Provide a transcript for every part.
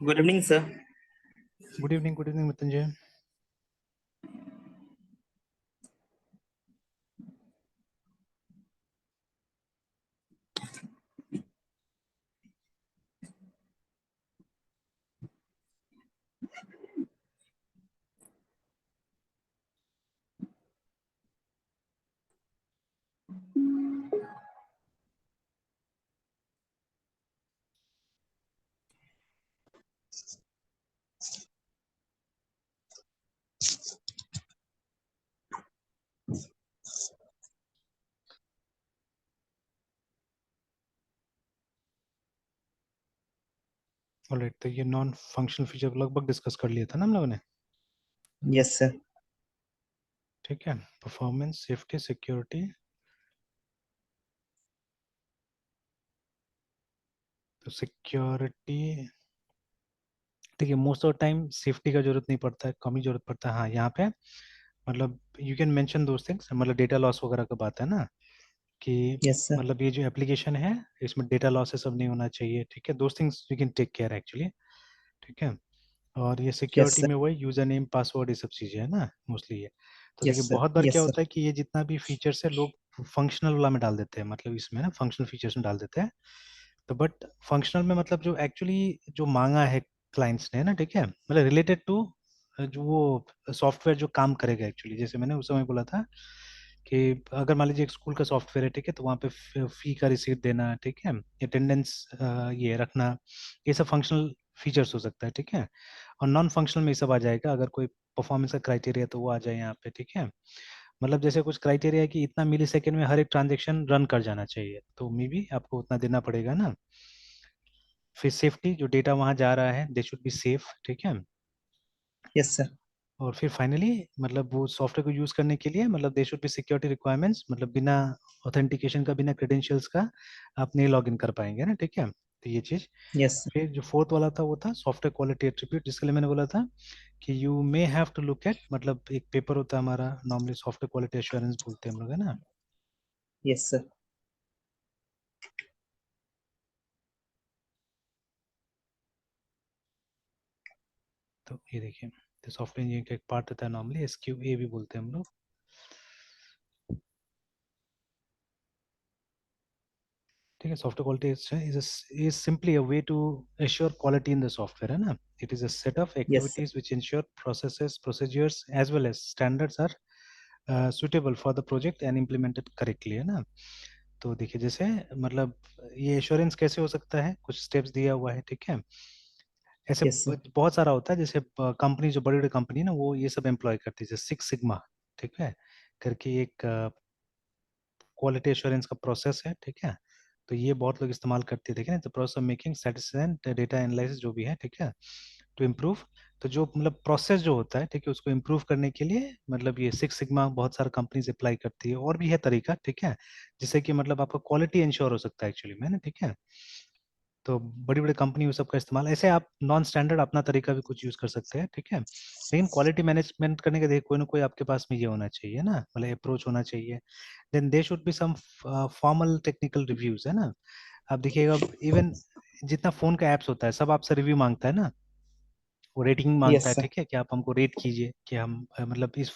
Good evening sir. Good evening Mrityunjay. Alright, तो ये non functional feature लगभग डिस्कस कर लिया था ना हम लोगों ने। Yes sir. ठीक है, परफॉर्मेंस, सेफ्टी, सिक्योरिटी। तो सिक्योरिटी ठीक है, मोस्ट ऑफ टाइम सेफ्टी का जरूरत नहीं पड़ता है, कम ही जरूरत पड़ता है। हाँ, यहाँ पे मतलब you can mention those things, मतलब डेटा लॉस वगैरह का बात है ना, कि यस सर। मतलब ये जो एप्लीकेशन है इसमें डेटा लॉस सब नहीं होना चाहिए। ठीक है, those things you can take care actually. ठीक है, और ये यस सिक्योरिटी सर। में वही यूजर नेम पासवर्ड ये सब चीजें है ना मोस्टली ये। तो देखिए यस सर। बहुत बार क्या यस होता सर। है कि ये जितना भी फीचर्स है लोग फंक्शनल वाला में डाल देते हैं, मतलब इसमें ना फंक्शनल फीचर्स में डाल देते हैं। तो बट फंक्शनल में मतलब जो एक्चुअली जो मांगा है क्लाइंट्स ने ना, ठीक है, मतलब रिलेटेड टू जो वो सॉफ्टवेयर जो काम करेगा एक्चुअली। जैसे मैंने उस समय बोला था कि अगर मान लीजिए एक स्कूल का सॉफ्टवेयर है, ठीक है, तो वहाँ पे फी का रिसीट देना, ठीक है, अटेंडेंस ये रखना, ये सब फंक्शनल फीचर्स हो सकता है। ठीक है, और नॉन फंक्शनल में ये सब आ जाएगा। अगर कोई परफॉर्मेंस का क्राइटेरिया तो वो आ जाए यहाँ पे। ठीक है, मतलब जैसे कुछ क्राइटेरिया है कि इतना मिली सेकेंड में हर एक ट्रांजेक्शन रन कर जाना चाहिए, तो मे बी आपको उतना देना पड़ेगा ना। फिर सेफ्टी, जो डेटा वहां जा रहा है दे शुड बी सेफ। ठीक है, यस सर। और फिर फाइनली मतलब वो सॉफ्टवेयर को यूज करने के लिए मतलब दे शुड बी सिक्योरिटी रिक्वायरमेंट्स, मतलब बिना ऑथेंटिकेशन का, बिना क्रेडेंशियल्स का आप नहीं लॉग इन कर पाएंगे ना। ठीक है, तो ये चीज। Yes sir. फिर जो फोर्थ वाला था वो था सॉफ्टवेयर क्वालिटी एट्रीब्यूट, जिसके लिए मैंने बोला था कि you may have to look at, मतलब एक पेपर होता है हमारा, नॉर्मली सॉफ्टवेयर क्वालिटी एश्योरेंस बोलते हैं हम लोग, है ना। Yes sir. तो ये देखिए, तो सॉफ्टवेयर इंजीनियरिंग का एक पार्ट होता है, नॉर्मली SQA भी बोलते हैं हम लोग। ठीक है, software quality is simply a way to assure quality in the software, है ना। It is a set of yes sir. Activities which ensure processes, procedures as well as standards are suitable for the project and implemented correctly, है ना। तो देखिए जैसे मतलब ये assurance कैसे हो सकता है, कुछ स्टेप्स दिया हुआ है। ठीक है, ऐसे यस सर। बहुत सारा होता है। जैसे कंपनी, जो बड़ी बड़ी कंपनी ना, वो ये सब एम्प्लॉय करती है, जैसे सिक्स सिग्मा, ठीक है, करके एक क्वालिटी एश्योरेंस का प्रोसेस है। ठीक है, तो ये बहुत लोग इस्तेमाल करते हैं। ठीक है, तो process of making statistics data analysis जो भी है, ठीक है, टू इम्प्रूव। तो जो मतलब प्रोसेस जो होता है, ठीक है, उसको इम्प्रूव करने के लिए मतलब ये सिक्स सिग्मा बहुत सारा कंपनीज अप्लाई करती है। और भी है तरीका, ठीक है, जिससे कि मतलब आपका क्वालिटी इंश्योर हो सकता है एक्चुअली में ना। ठीक है, तो बड़ी बड़ी कंपनी उस सब का इस्तेमाल, ऐसे आप नॉन स्टैंडर्ड अपना तरीका भी कुछ यूज कर सकते हैं। ठीक है, लेकिन क्वालिटी मैनेजमेंट करने के लिए कोई ना कोई आपके पास में ये होना चाहिए ना, मतलब अप्रोच होना चाहिए। Then they should be some formal technical reviews, है ना। आप देखिएगा, इवन जितना फोन का एप्स होता है सब आपसे रिव्यू मांगता है ना, वो रेटिंग मांगता है। Yes sir. ठीक है, कि आप हमको रेट कीजिए कि हम मतलब इस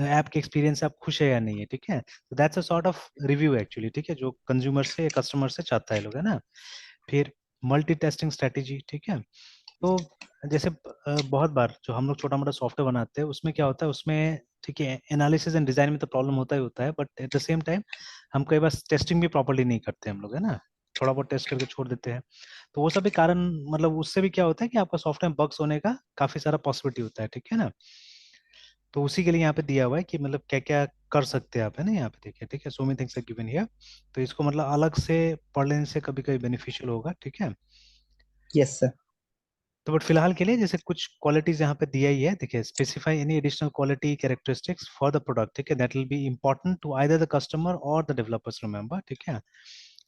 ऐप के एक्सपीरियंस से आप खुश है या नहीं है। ठीक है, तो that's a sort of review actually. ठीक है, जो कंज्यूमर से, कस्टमर से चाहता है लोग, है ना। फिर मल्टी टेस्टिंग स्ट्रेटेजी, ठीक है। तो जैसे बहुत बार जो हम लोग छोटा मोटा सॉफ्टवेयर बनाते हैं उसमें क्या होता है, उसमें ठीक है एनालिसिस एंड डिजाइन में तो प्रॉब्लम होता ही होता है, but at the same time हम कई बार टेस्टिंग भी प्रॉपर्ली नहीं करते हम लोग, है ना, थोड़ा बहुत टेस्ट करके छोड़ देते हैं। तो वो सब भी कारण, मतलब उससे भी क्या होता है कि आपका सॉफ्टवेयर बग्स होने का काफी सारा पॉसिबिलिटी होता है। ठीक है ना, तो उसी के लिए यहाँ पे दिया हुआ है कि मतलब क्या क्या कर सकते हैं आप, है ना, यहाँ पे देखिए। ठीक है, so many things are given here. तो इसको मतलब अलग से पढ़ लेने से कभी कभी बेनिफिशियल होगा। ठीक है, यस सर। तो बट फिलहाल के लिए जैसे कुछ क्वालिटीज यहाँ पे दिया ही है, देखिए, specify any additional quality characteristics for the product. ठीक है, that will be important to either the customer और द डेवलपर्स, रिमेंबर। ठीक है,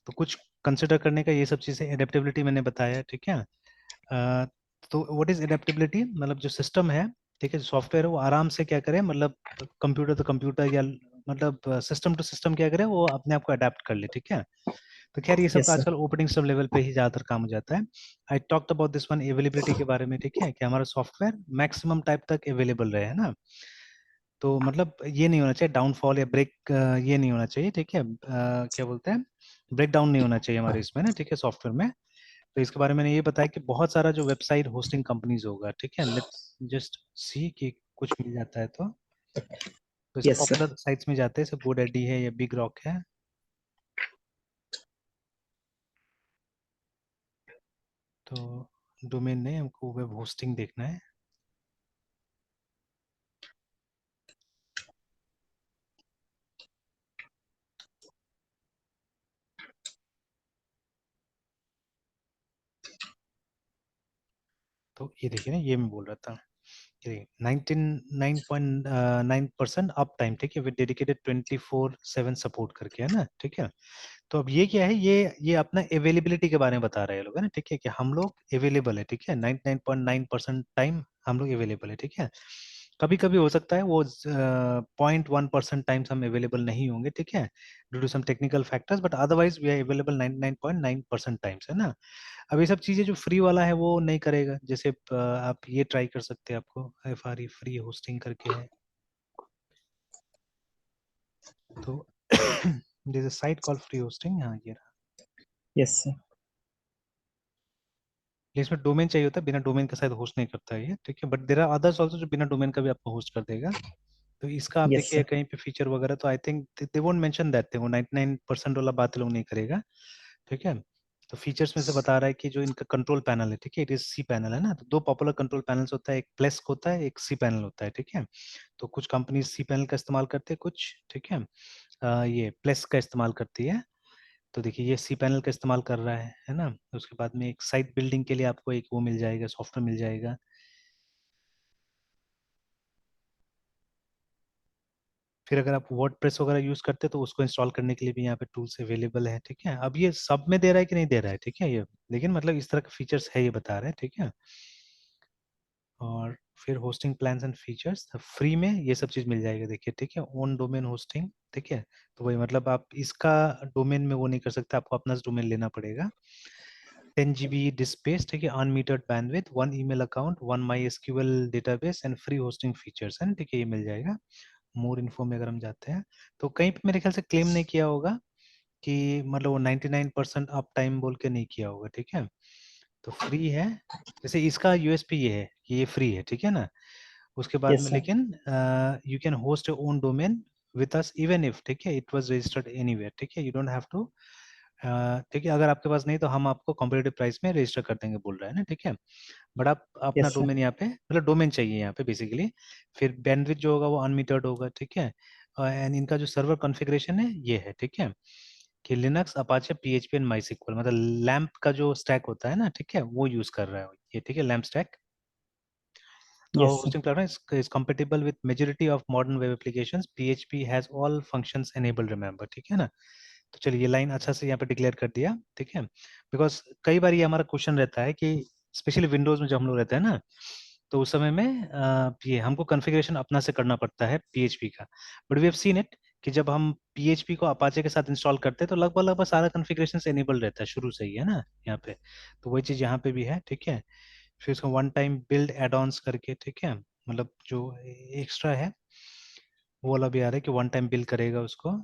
तो कुछ कंसिडर करने का ये सब चीजें, एडेप्टेबिलिटी मैंने बताया। ठीक है, अ, तो व्हाट इज एडेप्टेबिलिटी, मतलब जो सिस्टम है, ठीक है, जो सॉफ्टवेयर है, वो आराम से क्या करे, मतलब कंप्यूटर तो कंप्यूटर या मतलब सिस्टम टू सिस्टम क्या करे, वो अपने आप को अडेप्ट कर ले। ठीक है, तो खैर ये सब तो Yes, sir. आजकल ओपनिंग सब लेवल पे ही ज्यादातर काम हो जाता है. I talked about this one availability के बारे में, ठीक है, कि हमारा सॉफ्टवेयर मैक्सिमम टाइप तक अवेलेबल रहे, है ना. तो मतलब ये नहीं होना चाहिए डाउनफॉल या ब्रेक, ये नहीं होना चाहिए, ठीक है. क्या बोलते हैं, ब्रेक डाउन नहीं होना चाहिए हमारे इसमें ना, ठीक है, सॉफ्टवेयर में. तो इसके बारे में मैंने ये बताया कि बहुत सारा जो वेबसाइट होस्टिंग कंपनीज होगा, ठीक है, लेट्स जस्ट सी कि कुछ मिल जाता है तो इसे Yes, sir. पॉपुलर साइट्स में जाते हैं, जैसे GoDaddy है या बिग रॉक है. तो डोमेन नहीं, हमको वेब होस्टिंग देखना है. तो ये देखिए ना, ये मैं बोल रहा था कि 99.9% अप टाइम, ठीक है, विद डेडिकेटेड 24/7 सपोर्ट करके, है ना, ठीक है. तो अब ये क्या है, ये अपना अवेलेबिलिटी के बारे में बता रहे हैं लोग, है ना, ठीक है, कि हम लोग अवेलेबल है, ठीक है, 99.9% टाइम हम लोग अवेलेबल है, ठीक है. कभी कभी हो सकता है वो 0.1% टाइम्स हम अवेलेबल नहीं होंगे, ठीक है, due to some technical factors, but otherwise we are available 99.9% times, है ना. अब ये सब चीजें जो फ्री वाला है वो नहीं करेगा, जैसे आप ये ट्राई कर सकते हैं, आपको FRE फ्री होस्टिंग करके है. तो there's a site called free hosting, हाँ ये रहा. Yes, sir. ये इसमें डोमेन चाहिए होता है, बिना डोमेन का शायद होस्ट नहीं करता है ये, ठीक है, but there are others also जो बिना डोमेन का भी आपको होस्ट कर देगा. तो इसका आप Yes, देखिए sir. कहीं पे फीचर वगैरह, तो I think they won't mention that thing, वो 99% वाला बात लोग नहीं करेगा, ठीक है. तो फीचर्स में से बता रहा है कि जो इनका कंट्रोल पैनल है, ठीक है, इट इज सी पैनल, है ना. तो दो पॉपुलर कंट्रोल पैनल्स होता है, एक प्लेस्क होता है, एक सी पैनल होता है, ठीक है. तो कुछ कंपनी सी पैनल का इस्तेमाल करते हैं कुछ, ठीक है, ये प्लेस्क का इस्तेमाल करती है. तो देखिए ये सी पैनल का इस्तेमाल कर रहा है ना. उसके बाद में एक साइट बिल्डिंग के लिए आपको एक वो मिल जाएगा, सॉफ्टवेयर मिल जाएगा. फिर अगर आप वर्डप्रेस वगैरह यूज करते हैं तो उसको इंस्टॉल करने के लिए भी यहाँ पे टूल्स अवेलेबल है, ठीक है. अब ये सब में दे रहा है कि नहीं दे रहा है, ठीक है, ये लेकिन मतलब इस तरह के फीचर्स है, ये बता रहे हैं, ठीक है. और फिर hosting plans and features free में ये सब चीज मिल जाएगा, देखिए, ठीक है, ओन डोमेन होस्टिंग, ठीक है. तो वही मतलब आप इसका डोमेन में वो नहीं कर सकते, आपको अपना डोमेन लेना पड़ेगा. 10 GB disk space, ठीक है, unmetered bandwidth, one email account, one my SQL database and free hosting features, है ना, ठीक है, ये मिल जाएगा. मोर इन्फो में अगर हम जाते हैं तो कहीं पे मेरे ख्याल से क्लेम नहीं किया होगा कि मतलब वो 99% अप टाइम बोल के नहीं किया होगा, ठीक है. तो फ्री है. जैसे इसका यूएसपी ये है कि ये फ्री है, ठीक है ना. उसके बाद Yes, में sir. लेकिन you can host your own domain with us even if, ठीक है, इट वाज रजिस्टर्ड एनीवेयर, ठीक है, यू डोंट हैव टू, ठीक है, अगर आपके पास नहीं तो हम आपको कॉम्पिटेटिव प्राइस में रजिस्टर कर देंगे बोल रहा है ना, ठीक है. बट आप अपना Yes, sir. डोमेन यहाँ पे, मतलब डोमेन चाहिए यहाँ पे बेसिकली. फिर बैंडविड्थ जो होगा वो अनमीटर्ड होगा, ठीक है. एंड इनका जो सर्वर कॉन्फ़िगरेशन है ये है, ठीक है, कि Linux, Apache, PHP and my मतलब लैम्प का जो स्टैक होता है ना, ठीक है, वो यूज कर रहा है ये, ठीक है, लैम्प स्टैक. तो our Yes, sir. hosting platform is compatible with majority of modern web applications. PHP has all functions enabled, remember, ठीक है ना. तो चलिए ये लाइन अच्छा से यहाँ पे डिक्लेयर कर दिया, ठीक है. बिकॉज कई बार ये हमारा क्वेश्चन रहता है कि स्पेशली विंडोज में जब हम लोग रहते हैं ना, तो उस समय में ये हमको कॉन्फ़िगरेशन अपना से करना पड़ता है PHP का. But we have seen it कि जब हम PHP को अपाचे के साथ इंस्टॉल करते हैं तो लगभग लगभग सारा कॉन्फ़िगरेशन से एनेबल रहता है शुरू से ही, है ना, यहाँ पे. तो वही चीज़ यहाँ पे भी है, ठीक है. फिर उसको one time build add ons करके, ठीक है, मतलब जो एक्स्ट्रा है वो वाला भी आ रहा है कि वन टाइम बिल्ड करेगा उसको,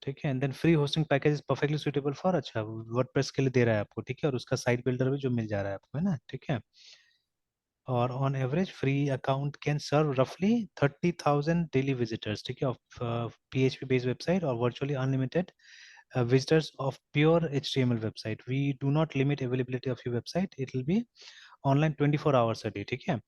ठीक है. And then free hosting package is perfectly suitable for, अच्छा, वर्डप्रेस के लिए दे रहा है आपको, ठीक है, और उसका साइट बिल्डर भी जो मिल जा रहा है आपको, है ना, ठीक है. और on average free account can serve रफली 30,000 डेली विजिटर्स, ठीक है, ऑफ PHP बेस्ड वेबसाइट और virtually unlimited visitors of pure HTML website. We do not limit availability of your website. It will be online 24 hours a day, ठीक है.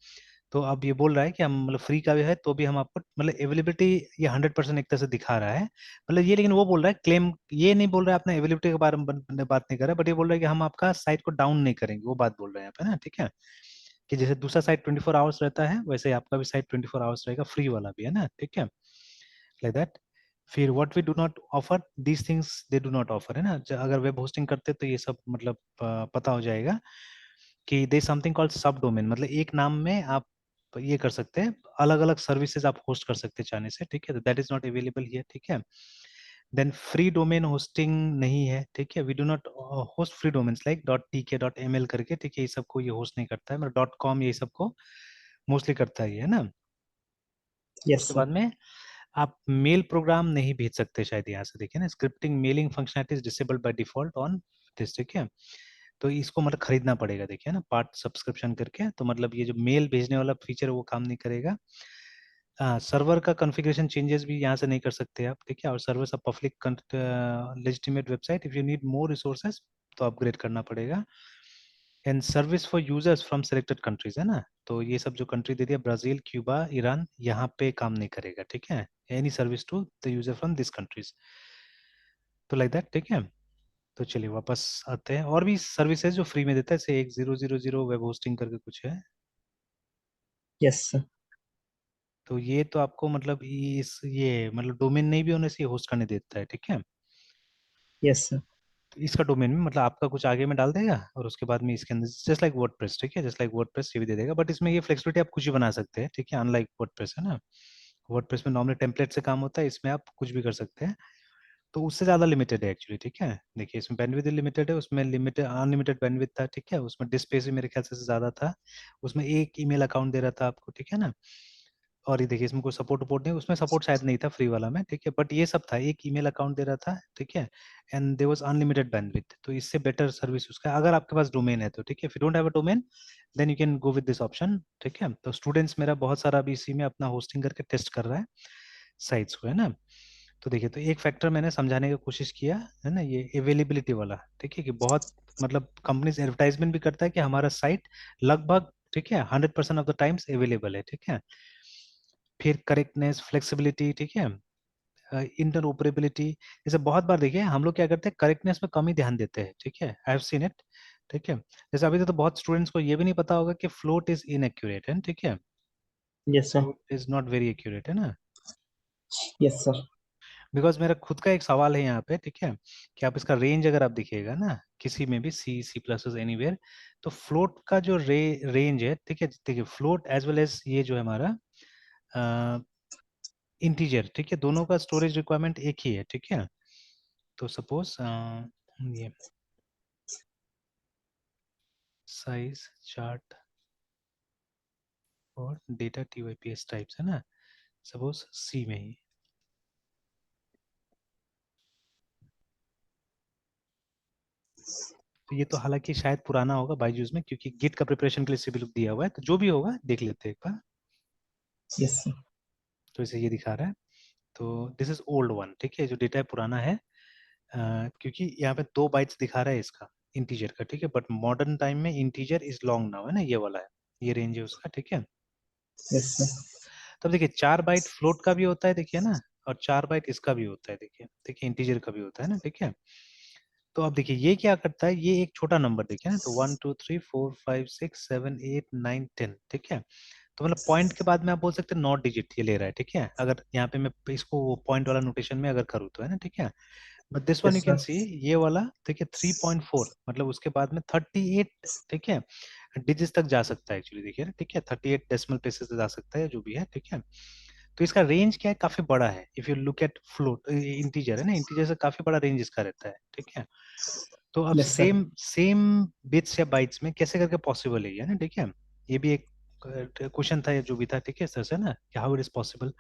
तो अब ये बोल रहा है कि हम मतलब फ्री का भी है तो भी हम आपको मतलब अवेलेबिलिटी ये 100% एक तरह से दिखा रहा है, मतलब ये. लेकिन वो बोल रहा है क्लेम, ये नहीं बोल रहा है अपना अवेलेबिलिटी के बारे में बात नहीं कर रहा है, बट ये बोल रहा है कि हम आपका साइट को डाउन नहीं करेंगे, वो बात बोल रहे हैं यहाँ पे ना, ठीक है, कि जैसे दूसरा साइट 24 आवर्स रहता है वैसे ही आपका भी साइट 24 आवर्स रहेगा, फ्री वाला भी, है ना, ठीक है, लाइक दैट. फिर what we do not offer these things they do not offer, है ना. अगर वेब होस्टिंग करते तो ये सब मतलब पता हो जाएगा कि दे समथिंग कॉल्ड सब डोमेन, मतलब एक नाम में आप ये कर सकते हैं, अलग अलग सर्विसेज आप होस्ट कर सकते हैं चाहने से, ठीक है. तो that is not available here, ठीक है. देन फ्री डोमेन होस्टिंग नहीं है, ठीक है, we do not host free domains like .tk.ml करके, ठीक है, ये सबको ये होस्ट नहीं करता है, मतलब .com ये सबको मोस्टली करता है ये, है ना। Yes, उसके sir. बाद में आप मेल प्रोग्राम नहीं भेज सकते शायद, यहाँ से देखिए ना, scripting mailing functionality is disabled by default on this, ठीक है। तो इसको मतलब खरीदना पड़ेगा, देखिए ना, पार्ट सब्सक्रिप्शन करके, तो मतलब ये जो मेल भेजने वाला फीचर है वो काम नहीं करेगा। सर्वर का कॉन्फ़िगरेशन चेंजेस भी यहाँ से नहीं कर सकते आप, ठीक है, और सर्वर सब public legitimate website, if you need more resources तो अपग्रेड करना पड़ेगा। And service for users from selected countries, है ना, तो ये सब जो कंट्री दे दिया, ब्राजील, क्यूबा, ईरान, यहाँ पे काम नहीं करेगा, ठीक है, any service to the user from this countries, तो लाइक दैट, ठीक है। तो चलिए वापस आते हैं, और भी सर्विसेज जो फ्री में देता है, जैसे 1000 वेब होस्टिंग करके कुछ है, Yes, sir. तो ये तो आपको मतलब ये मतलब डोमेन नहीं भी होने से होस्ट करने देता है, ठीक है। Yes, sir. तो इसका डोमेन में मतलब आपका कुछ आगे में डाल देगा, और उसके बाद में इसके अंदर जस्ट लाइक वर्डप्रेस, ठीक है, जस्ट लाइक वर्डप्रेस ये भी दे देगा, बट इसमें ये फ्लेक्सिबिलिटी आप कुछ भी बना सकते हैं, ठीक है, अनलाइक वर्डप्रेस, है ना। वर्डप्रेस में नॉर्मली टेम्पलेट से काम होता है, इसमें आप कुछ भी कर सकते हैं, तो उससे ज्यादा लिमिटेड है एक्चुअली, ठीक है। देखिए इसमें बैंडविड्थ लिमिटेड है, उसमें लिमिटेड अनलिमिटेड बैंडविड्थ था, ठीक है, उसमें डिस्क स्पेस भी मेरे ख्याल से ज्यादा था, उसमें एक ईमेल अकाउंट दे रहा था आपको, ठीक है ना। और ये देखिए इसमें कोई सपोर्ट वपोर्ट नहीं, उसमें सपोर्ट शायद नहीं था फ्री वाला में, ठीक है, बट ये सब था, एक ईमेल अकाउंट दे रहा था, ठीक है, and there was unlimited bandwidth, तो इससे बेटर सर्विस उसका, अगर आपके पास डोमेन है तो, ठीक है, if you don't have a domain then you can go with this option, ठीक है। तो स्टूडेंट्स मेरा बहुत सारा अभी इसी में अपना होस्टिंग करके टेस्ट कर रहा है साइट्स को, है ना। तो देखिए, तो एक फैक्टर मैंने समझाने की कोशिश किया, है ना, ये अवेलेबिलिटी वाला, ठीक है, कि बहुत मतलब कंपनीज एडवर्टाइजमेंट भी करता है कि हमारा साइट लगभग, ठीक है, 100% ऑफ द टाइम्स अवेलेबल है, ठीक है। फिर करेक्टनेस, फ्लेक्सिबिलिटी, ठीक है, इंटरऑपरेबिलिटी, जैसे बहुत बार देखिए हम लोग क्या करते हैं, करेक्टनेस में कम ही ध्यान देते हैं, ठीक है, आई हैव सीन इट, ठीक है। जैसे अभी तो बहुत स्टूडेंट्स को ये भी नहीं पता होगा कि फ्लोट इज इनएक्यूरेट है, ठीक है, Yes, sir. Float is not very accurate, है ना। Yes, sir. बिकॉज मेरा खुद का एक सवाल है यहाँ पे, ठीक है, कि आप इसका रेंज अगर आप देखिएगा ना किसी में भी, सी प्लस एनीवेयर, तो फ्लोट का जो रेंज है, ठीक है, देखिए फ्लोट एज वेल एज ये जो है हमारा इंटीजर, ठीक है, दोनों का स्टोरेज रिक्वायरमेंट एक ही है, ठीक है। तो सपोज ये साइज चार्ट और डेटा TYPS टाइप्स, है ना, सपोज सी में ही, तो ये तो हालांकि शायद पुराना होगा बायजूस में, क्योंकि गिट का प्रिपरेशन के लिए सिर्फ दिया हुआ है, तो जो भी होगा देख लेते हैं एक बार। Yes, sir. तो इसे ये दिखा रहा है, तो दिस इज ओल्ड वन, ठीक है, जो डेटा है पुराना है, क्योंकि यहाँ पे 2 बाइट्स दिखा रहा है इसका इंटीजर का, ठीक है, बट मॉडर्न टाइम में इंटीजर इज लॉन्ग नाउ, है ना, ये वाला है, ये रेंज है उसका, ठीक है। Yes, sir. तब देखिए 4 बाइट फ्लोट का भी होता है, देखिए ना, और 4 बाइट इसका भी होता है, देखिए देखिए इंटीजर का भी होता है ना, ठीक है। तो अब देखिए ये क्या करता है, ये एक छोटा नंबर, देखिए ना, तो 1 2 3 4 5 6 7 8 9 10, ठीक है। तो मतलब पॉइंट के बाद में आप बोल सकते हैं 9 डिजिट ये ले रहा है, ठीक है, अगर यहाँ पे मैं इसको पॉइंट वाला नोटेशन में अगर करूँ तो, है ना, ठीक है। But this one Yes, you can sir. सी, ये वाला देखिए 3.4, मतलब उसके बाद में 38, ठीक है, डिजिट्स तक जा सकता है एक्चुअली, देखिए ना, ठीक है, 38 डेसिमल प्लेसेस तक जा सकता है, जो भी है, ठीक है। तो इसका रेंज क्या है, काफी बड़ा है, if you look at float integer, है ना, इंटीजर से काफी बड़ा रेंज इसका रहता है, ठीक है। तो अब Yes, sir. Same same bits या बाइट्स में कैसे करके पॉसिबल है ये, ना, ठीक है, ये भी एक क्वेश्चन था, या जो भी था, ठीक है, सर से ना, कि how it is possible.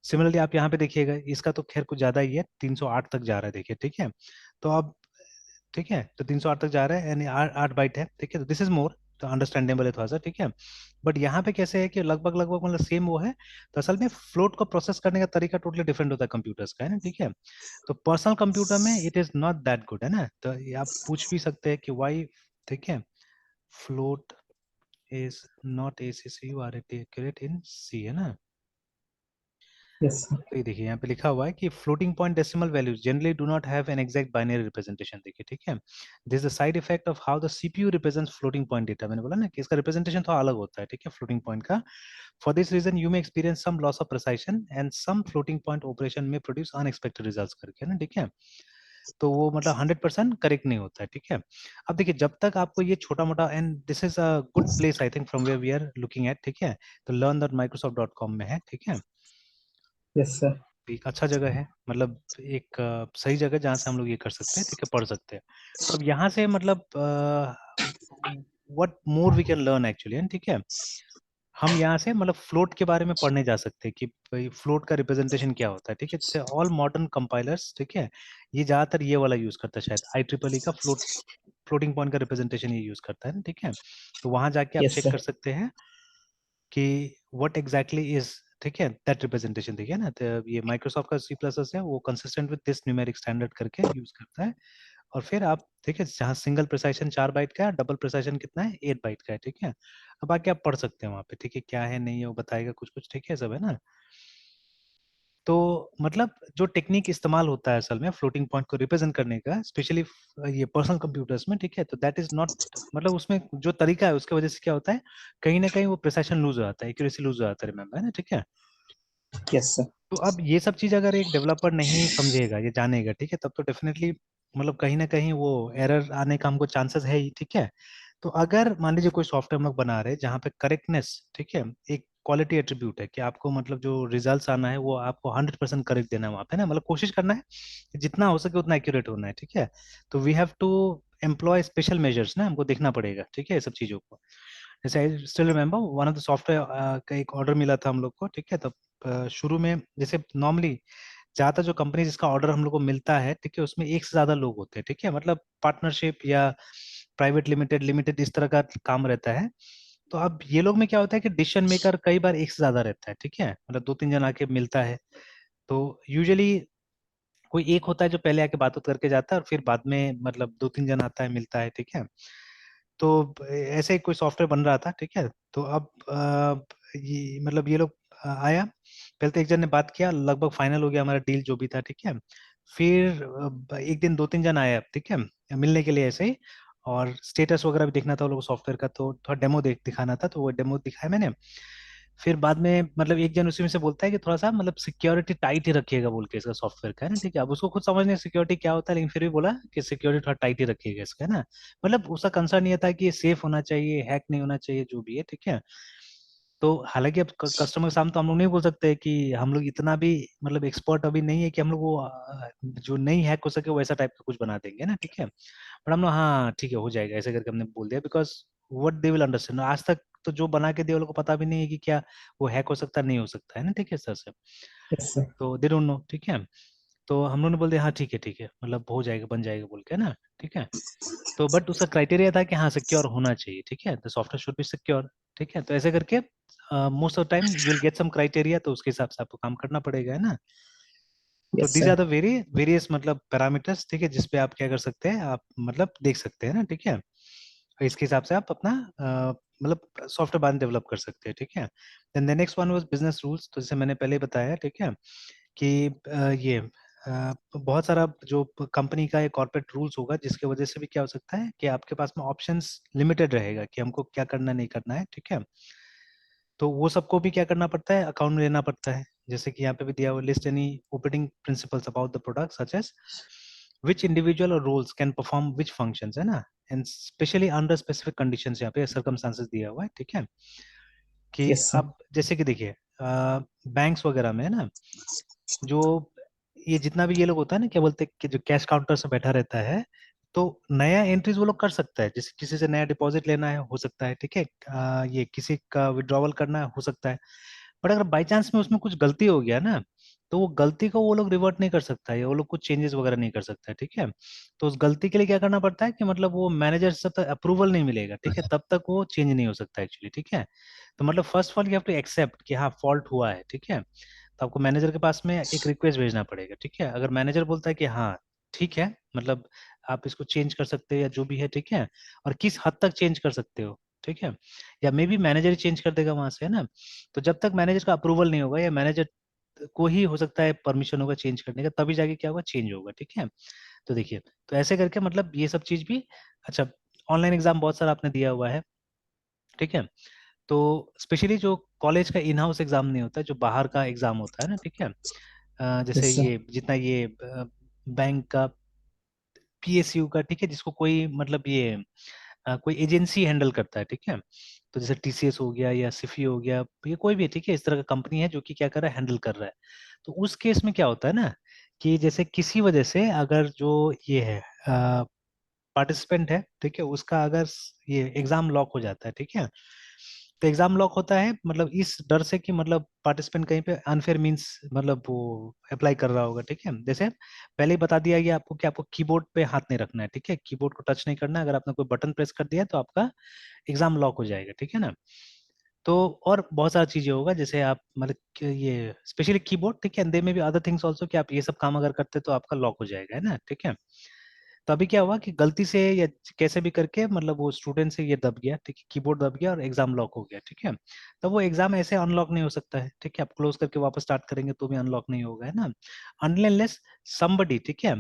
Similarly आप यहाँ पे देखिएगा, इसका तो खैर कुछ ज्यादा ही है, 308 तक जा रहा है, देखिए, ठीक है। तो अब ठीक है, तो 308 तक जा रहा है, यानी 8 बाइट है, ठीक है, तो दिस इज मोर, तो अंडरस्टैंडेबल है थोड़ा सा, ठीक है। बट यहाँ पे कैसे है कि लगभग लगभग मतलब सेम वो है, तो असल में फ्लोट को प्रोसेस करने का तरीका टोटली डिफरेंट होता है कंप्यूटर्स का, है ना, ठीक है। तो पर्सनल कंप्यूटर में it is not that good, है ना, तो ये आप पूछ भी सकते हैं कि वाई, ठीक है, float is not ACCURAT accurate in C, है ना। Yes, sir. तो ये देखिए यहाँ पे लिखा हुआ है कि floating point decimal values generally do not have an exact binary representation, देखिए, ठीक है, this is the side effect of how the CPU represents floating point data, मैंने बोला ना कि इसका रिप्रेजेंटेशन थोड़ा अलग होता है, ठीक है, फ्लोटिंग पॉइंट का। For this reason you may experience some loss of precision and some floating point operation में प्रोड्यूस अनएक्सपेक्टेड रिजल्ट्स करके, ना, ठीक है। तो वो मतलब 100% करेक्ट नहीं होता है, ठीक है। अब देखिए जब तक आपको ये छोटा मोटा, and this is a good place I think from where we are looking at, ठीक है, तो learn.microsoft.com में है, ठीक है। Yes, sir. एक अच्छा जगह है, मतलब एक सही जगह जहाँ से हम लोग ये कर सकते हैं, ठीक है, पढ़ सकते हैं। तो अब यहाँ से मतलब what more we can learn actually, ठीक है। हम यहाँ से मतलब फ्लोट के बारे में पढ़ने जा सकते हैं कि भाई फ्लोट का रिप्रेजेंटेशन क्या होता है, ठीक है। जैसे ऑल मॉडर्न कंपाइलर्स, ठीक है, ये ज्यादातर ये वाला यूज करता है, शायद IEEE का फ्लोटिंग पॉइंट का रिप्रेजेंटेशन ये यूज करता है ना, ठीक है। तो वहां जाके आप yes चेक sir, कर सकते हैं कि व्हाट एग्जैक्टली इज, ठीक है, दैट रिप्रेजेंटेशन, ठीक है ना। तो ये माइक्रोसॉफ्ट का C++ है, वो consistent with this numeric standard करके यूज करता है। और फिर आप, ठीक है, जहाँ सिंगल प्रिसाइशन 4 बाइट का है, डबल प्रिसाइशन कितना है, 8 बाइट का है, ठीक है। अब आके आप पढ़ सकते हैं वहाँ पे, ठीक है, क्या है नहीं है वो बताएगा कुछ कुछ, ठीक है, सब है ना। तो मतलब जो टेक्निक इस्तेमाल होता है असल में फ्लोटिंग पॉइंट को रिप्रेजेंट करने का, स्पेशली ये पर्सनल कंप्यूटर्स में, ठीक है, तो दैट इज नॉट, मतलब उसमें जो तरीका है उसके वजह से क्या होता है, कहीं ना कहीं वो प्रिसाइशन लूज हो जाता है, एक्यूरेसी लूज हो जाता है, रिमेम्बर है ना, ठीक है। yes sir, तो अब ये सब चीज अगर एक डेवलपर नहीं समझेगा, ये जानेगा, ठीक है, तब तो डेफिनेटली मतलब कहीं ना कहीं वो एरर आने का हमको चांसेस है ही, ठीक है। तो अगर मान लीजिए कोई सॉफ्टवेयर हम लोग बना रहे हैं जहाँ पे करेक्टनेस, ठीक है, एक क्वालिटी एट्रीब्यूट है कि आपको मतलब जो रिजल्ट्स आना है वो आपको 100% करेक्ट देना है वहाँ पे ना, मतलब कोशिश करना है कि जितना हो सके उतना एक्यूरेट होना है, ठीक है। तो we have to employ special measures ना, हमको देखना पड़ेगा, ठीक है, ये सब चीजों को। जैसे I still remember one of the software का एक ऑर्डर मिला था हम लोग को, ठीक है। तब शुरू में जैसे नॉर्मली ज्यादातर जो कंपनी जिसका ऑर्डर हम लोग को मिलता है, ठीक है, उसमें एक से ज्यादा लोग होते हैं, ठीक है, मतलब पार्टनरशिप या प्राइवेट लिमिटेड लिमिटेड इस तरह का काम रहता है। तो अब ये लोग में क्या होता है कि डिसीजन मेकर कई बार एक से ज्यादा रहता है, ठीक है, मतलब 2-3 जन आके मिलता है। तो यूजुअली कोई एक होता है जो पहले आके बात करके जाता है और फिर बाद में मतलब 2-3 जन आता है, मिलता है, ठीक है। तो ऐसे ही कोई सॉफ्टवेयर बन रहा था, ठीक है। तो अब ये मतलब ये लोग आया, पहले तो एक जन ने बात किया, लगभग फाइनल हो गया हमारा डील जो भी था, ठीक है। फिर एक दिन 2-3 जन आया, ठीक है, मिलने के लिए ऐसे ही, और स्टेटस वगैरह भी देखना था वो लोग सॉफ्टवेयर का, तो थोड़ा डेमो दिखाना था, तो वो डेमो दिखाया मैंने। फिर बाद में मतलब एक जन उसी में से बोलता है कि थोड़ा सा मतलब सिक्योरिटी टाइट ही रखिएगा बोल के इसका सॉफ्टवेयर का, है ना, ठीक है। अब उसको खुद समझ नहीं सिक्योरिटी क्या होता है, लेकिन फिर भी बोला कि सिक्योरिटी थोड़ा टाइट ही रखिएगा इसका, है ना। मतलब उसका कंसर्न ये था कि ये सेफ होना चाहिए, हैक नहीं होना चाहिए, जो भी है, ठीक है। तो हालांकि अब कस्टमर के सामने तो हम लोग नहीं बोल सकते कि हम लोग इतना भी मतलब एक्सपर्ट अभी नहीं है कि हम लोग वो जो नहीं हैक हो सके वैसा टाइप का कुछ बना देंगे ना, ठीक है। बट हम लोग हाँ ठीक है हो जाएगा ऐसे करके हमने बोल दिया, because what they will understand, आज तक तो जो बना के दिया वो लोग को पता भी नहीं है कि क्या वो हैक हो सकता है नहीं हो सकता है ना, ठीक है सर से। yes sir, तो दे डोंट नो, ठीक है। तो हम लोग ने बोल दिया हाँ ठीक है मतलब हो जाएगा बन जाएगा बोल के ना, ठीक है। तो बट उसका क्राइटेरिया था कि हाँ सिक्योर होना चाहिए, ठीक है, the software should be secure, ठीक है। तो ऐसे करके most of time you will get some criteria, तो उसके हिसाब से आपको काम करना पड़ेगा, है ना। तो yes these sir, are the various मतलब पैरामीटर्स, ठीक है, जिसपे आप क्या कर सकते हैं, आप मतलब देख सकते हैं ना, ठीक है। और इसके हिसाब से आप अपना मतलब सॉफ्टवेयर बाद डेवलप कर सकते हैं, ठीक है। Then the next one was business rules, तो जैसे मैंने पहले बताया, ठीक है, कि ये बहुत सारा जो कंपनी का एक कॉर्पोरेट रूल्स होगा, जिसके वजह से भी क्या हो सकता है कि आपके पास में ऑप्शंस लिमिटेड रहेगा कि हमको क्या करना नहीं करना है, ठीक है। तो वो सबको भी क्या करना पड़ता है, अकाउंट में लेना पड़ता है। जैसे कि यहाँ पे भी दिया हुआ list any operating principles about the product such as which individual or roles can perform which functions, है ना, and specially under specific conditions, यहाँ पे सर्कमस्टांसेस दिया हुआ है, ठीक है। कि yes sir, अब जैसे कि देखिए बैंक्स वगैरह में है ना, जो ये जितना भी ये लोग होता है ना, क्या बोलते हैं कि जो कैश काउंटर से बैठा रहता है, तो नया एंट्रीज वो लोग कर सकता है, जैसे किसी से नया डिपॉजिट लेना है हो सकता है, ठीक है, ये किसी का विड्रॉवल करना है हो सकता है। बट अगर बाई चांस में उसमें कुछ गलती हो गया ना, तो वो गलती को वो लोग रिवर्ट नहीं कर सकता है, या वो लोग कुछ चेंजेस वगैरह नहीं कर सकता है, ठीक है। तो उस गलती के लिए क्या करना पड़ता है कि मतलब वो मैनेजर से तक अप्रूवल नहीं मिलेगा, ठीक है, तब तक वो चेंज नहीं हो सकता एक्चुअली, ठीक है। तो मतलब first of all you have to accept कि हाँ फॉल्ट हुआ है, ठीक है। तो आपको मैनेजर के पास में एक रिक्वेस्ट भेजना पड़ेगा, ठीक है। अगर मैनेजर बोलता है कि हाँ ठीक है, मतलब आप इसको चेंज कर सकते हो या जो भी है, ठीक है, और किस हद तक चेंज कर सकते हो, ठीक है, या may be manager he change कर देगा वहां से, है ना। तो जब तक मैनेजर का अप्रूवल नहीं होगा या मैनेजर को ही हो सकता है परमिशन होगा चेंज करने का, तभी जाके क्या होगा, चेंज होगा, ठीक है। तो देखिए, तो ऐसे करके मतलब ये सब चीज भी अच्छा। ऑनलाइन एग्जाम बहुत सारा आपने दिया हुआ है, ठीक है। तो स्पेशली जो कॉलेज का इन हाउस एग्जाम नहीं होता है, जो बाहर का एग्जाम होता है ना, ठीक है, जैसे yes sir, ये जितना ये बैंक का PSU का, ठीक है, जिसको कोई मतलब ये कोई एजेंसी हैंडल करता है, ठीक है। तो जैसे टीसीएस हो गया या सिफी हो गया, ये कोई भी है, ठीक है, इस तरह का कंपनी है जो कि क्या कर रहा है, हैंडल कर रहा है। तो उस केस में क्या होता है ना, कि जैसे किसी वजह से अगर जो ये है पार्टिसिपेंट है, ठीक है, उसका अगर ये एग्जाम लॉक हो जाता है, ठीक है, तो एग्जाम लॉक होता है मतलब इस डर से कि मतलब पार्टिसिपेंट कहीं पे अनफेयर मींस मतलब वो अप्लाई कर रहा होगा, ठीक है। जैसे पहले ही बता दिया गया आपको कि आपको कीबोर्ड पे हाथ नहीं रखना है, ठीक है, कीबोर्ड को टच नहीं करना है, अगर आपने कोई बटन प्रेस कर दिया तो आपका एग्जाम लॉक हो जाएगा, ठीक है ना। तो और बहुत सारी चीजें होगा, जैसे आप मतलब कि ये स्पेशली कीबोर्ड, ठीक है, दे में भी अदर थिंग्स ऑल्सो, कि आप ये सब काम अगर करते तो आपका लॉक हो जाएगा, है ना, ठीक है। तो अभी क्या हुआ कि गलती से या कैसे भी करके मतलब वो स्टूडेंट से ये दब गया, ठीक है, कीबोर्ड दब गया और एग्जाम लॉक हो गया, ठीक है। तो वो एग्जाम ऐसे अनलॉक नहीं हो सकता है, ठीक है, आप क्लोज करके वापस स्टार्ट करेंगे तो भी अनलॉक नहीं होगा, है ना, अनलेस समबडी, ठीक है,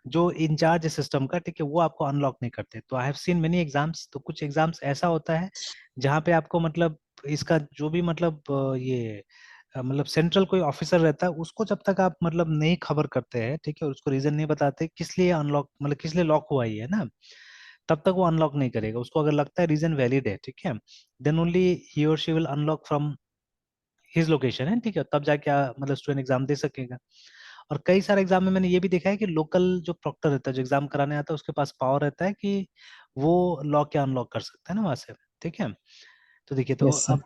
जो इंचार्ज है सिस्टम का, ठीक है, वो आपको अनलॉक नहीं करते। तो I have seen many exams, तो कुछ एग्जाम्स ऐसा होता है जहाँ पे आपको मतलब इसका जो भी मतलब ये मतलब सेंट्रल कोई ऑफिसर रहता है, उसको जब तक आप मतलब नहीं खबर करते हैं, ठीक है, और उसको रीजन नहीं बताते किस लिए अनलॉक मतलब किस लिए लॉक हुआ ही है ना, तब तक वो अनलॉक नहीं करेगा। उसको अगर लगता है रीजन वैलिड है, ठीक है, देन ओनली ही और she will unlock from his location, है, ठीक है, तब जाके मतलब स्टूडेंट एग्जाम दे सकेगा। और कई सारे एग्जाम में मैंने ये भी देखा है कि लोकल जो प्रॉक्टर रहता है, जो एग्जाम कराने आता है, उसके पास पावर रहता है कि वो लॉक या अनलॉक कर सकता है ना वहां से, ठीक है। तो देखिए, तो यस सर। अब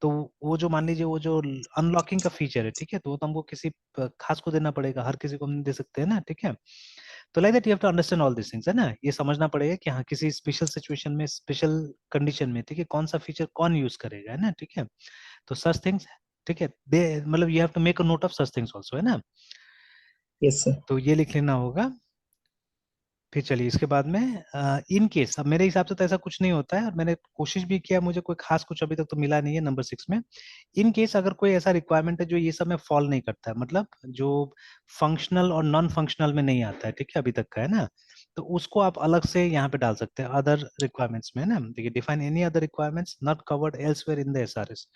तो वो जो मान लीजिए वो जो अनलॉकिंग का फीचर है, ठीक है, तो वो तो हमको किसी खास को देना पड़ेगा, हर किसी को हम नहीं दे सकते हैं ना, ठीक है। तो like that you have to understand all this things, है ना, ये समझना पड़ेगा कि हाँ किसी स्पेशल सिचुएशन में, स्पेशल कंडीशन में, ठीक है, कौन सा फीचर कौन यूज करेगा, है ना, ठीक है। तो सच थिंग्स, ठीक है, दे मतलब you have to make a note of such things also, है ना। Yes sir. तो ये लिख लेना होगा। फिर चलिए इसके बाद में इन केस, अब मेरे हिसाब से तो ऐसा कुछ नहीं होता है, और मैंने कोशिश भी किया, मुझे कोई खास कुछ अभी तक तो मिला नहीं है नंबर 6 में। इन केस अगर कोई ऐसा रिक्वायरमेंट है जो ये सब में फॉल नहीं करता है, मतलब जो फंक्शनल और नॉन फंक्शनल में नहीं आता है, ठीक है, अभी तक का, है ना, तो उसको आप अलग से यहाँ पे डाल सकते हैं अदर रिक्वायरमेंट्स में, है ना। देखिए, define any other requirements not covered elsewhere in the SRS,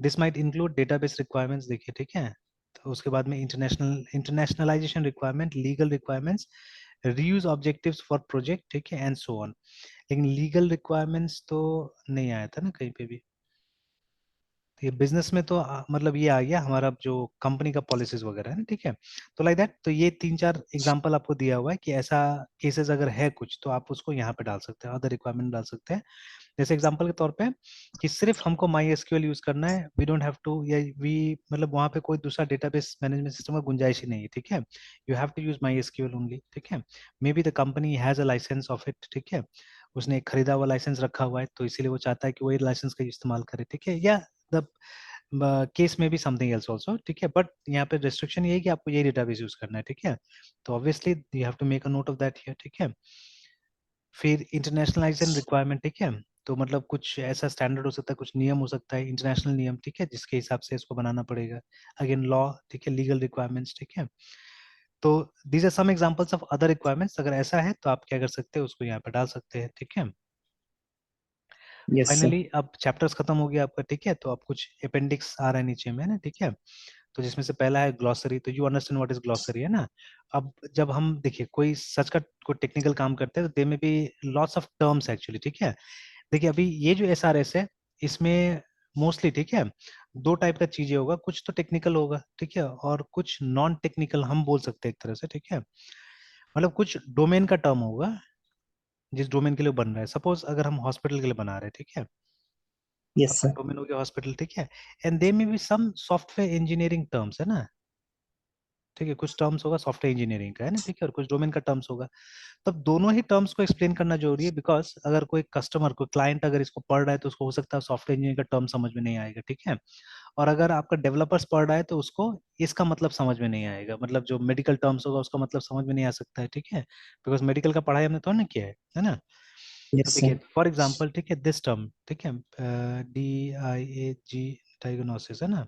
this might include database requirements, देखिए, ठीक है। तो उसके बाद में internationalisation requirement, legal requirements, reuse objectives for project, ठीक है, एंड सो ऑन। लेकिन लीगल रिक्वायरमेंट्स तो नहीं आया था ना कहीं पे भी। तो ये बिजनेस में तो मतलब ये आ गया हमारा जो कंपनी का पॉलिसीज वगैरह है ना, ठीक है। तो लाइक दैट, तो ये 3-4 एग्जांपल आपको दिया हुआ है कि ऐसा केसेस अगर है कुछ, तो आप उसको यहाँ पे डाल सकते हैं, अदर रिक्वायरमेंट डाल सकते हैं। जैसे एग्जांपल के तौर पे कि सिर्फ हमको माई एसक्यूएल यूज करना है, वी डोंट हैव टू, या वी मतलब वहाँ पे कोई दूसरा डेटाबेस मैनेजमेंट सिस्टम का गुंजाइश ही नहीं है, ठीक है। You have to use MySQL only, ठीक है। Maybe the company has a license of it, ठीक है, उसने एक खरीदा हुआ लाइसेंस रखा हुआ है, तो इसीलिए वो चाहता है कि वही लाइसेंस का इस्तेमाल करे, ठीक है, या द केस में भी समथिंग एल्स ऑल्सो, ठीक है। बट यहाँ पे रिस्ट्रिक्शन ये है कि आपको यही डेटाबेस यूज करना है, ठीक है। तो obviously you have to make a note of that here, ठीक है। फिर इंटरनेशनलाइजेशन रिक्वायरमेंट, ठीक है, तो मतलब कुछ ऐसा स्टैंडर्ड हो सकता है, कुछ नियम हो सकता है, इंटरनेशनल नियम, ठीक है, जिसके हिसाब से इसको बनाना पड़ेगा। अगेन लॉ, ठीक है, लीगल रिक्वायरमेंट्स, ठीक है। तो these are some examples of other requirements, अगर ऐसा है तो आप क्या कर सकते हैं, उसको यहाँ पे डाल सकते हैं, ठीक है। Yes sir. फाइनली अब चैप्टर्स खत्म हो गया आपका, ठीक है, तो अब कुछ अपेंडिक्स आ रहा है नीचे में, है ना, ठीक है। तो जिसमें से पहला है ग्लॉसरी, तो you understand what is glossary, है ना। अब जब हम देखिए कोई सच का कोई टेक्निकल काम करते हैं तो दे में भी लॉट्स ऑफ टर्म्स एक्चुअली, ठीक है। देखिए अभी ये जो एसआरएस है, इसमें मोस्टली, ठीक है, दो टाइप का चीजें होगा, कुछ तो टेक्निकल होगा, ठीक है, और कुछ नॉन टेक्निकल हम बोल सकते हैं एक तरह से, ठीक है। मतलब कुछ डोमेन का टर्म होगा जिस डोमेन के लिए बन रहा है, सपोज अगर हम हॉस्पिटल के लिए बना रहे हैं, ठीक है, यस आपका सर। डोमेन हो गया हॉस्पिटल, ठीक है, and they may be some software engineering terms, है ना, ठीक है, कुछ टर्म्स होगा सॉफ्टवेयर इंजीनियरिंग का, है ना, ठीक है, और कुछ डोमेन का टर्म्स होगा। तब दोनों ही टर्म्स को एक्सप्लेन करना जरूरी है, बिकॉज अगर कोई कस्टमर कोई क्लाइंट अगर इसको पढ़ रहा है तो उसको हो सकता है सॉफ्टवेयर इंजीनियरिंग का टर्म समझ में नहीं आएगा, ठीक है। और अगर आपका डेवलपर्स पढ़ रहा है तो उसको इसका मतलब समझ में नहीं आएगा, मतलब जो मेडिकल टर्म्स होगा उसका मतलब समझ में नहीं आ सकता है, ठीक है, बिकॉज मेडिकल का पढ़ाई हमने तो नहीं किया है ना। तो यस देखिए सर। फॉर एग्जाम्पल, ठीक है, दिस टर्म, ठीक है, DIAG डायग्नोसिस, है ना।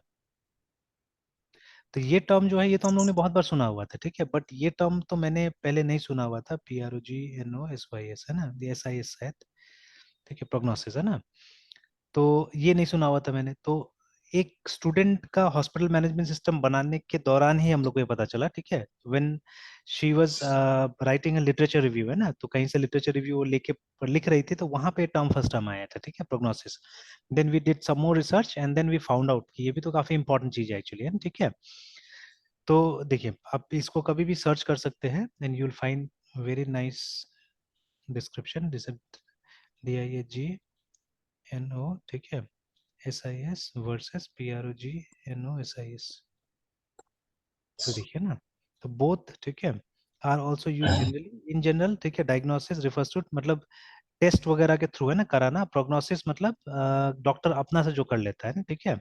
तो ये टर्म जो है ये तो हम लोग ने बहुत बार सुना हुआ था, ठीक है, बट ये टर्म तो मैंने पहले नहीं सुना हुआ था, PROGNOSYS, है ना, SIS शायद, ठीक है, प्रोग्नोसिस, है ना। तो ये नहीं सुना हुआ था मैंने, तो एक स्टूडेंट का हॉस्पिटल मैनेजमेंट सिस्टम बनाने के दौरान ही हम लोग को ये पता चला, ठीक है, when she was writing a literature review, है ना, तो कहीं से लिटरेचर रिव्यू लेके लिख रही थी, तो वहां पे टर्म फर्स्ट टर्म आया था, ठीक है, prognosis. Then we did some more research and then we found out कि ये भी तो काफी इंपॉर्टेंट चीज है एक्चुअली, है ना, ठीक है। तो देखिए, आप इसको कभी भी सर्च कर सकते हैं and you will find very nice description. DIAGNO, ठीक है, SIS वर्सेस PROGNOSIS। तो देखिए ना, तो बोथ, ठीक है, are also use generally in general, ठीक है। डायग्नोसिस रिफर्स टू मतलब टेस्ट वगैरह के थ्रू, है ना, कराना। प्रोग्नोसिस मतलब डॉक्टर अपना से जो कर लेता है ना, ठीक है,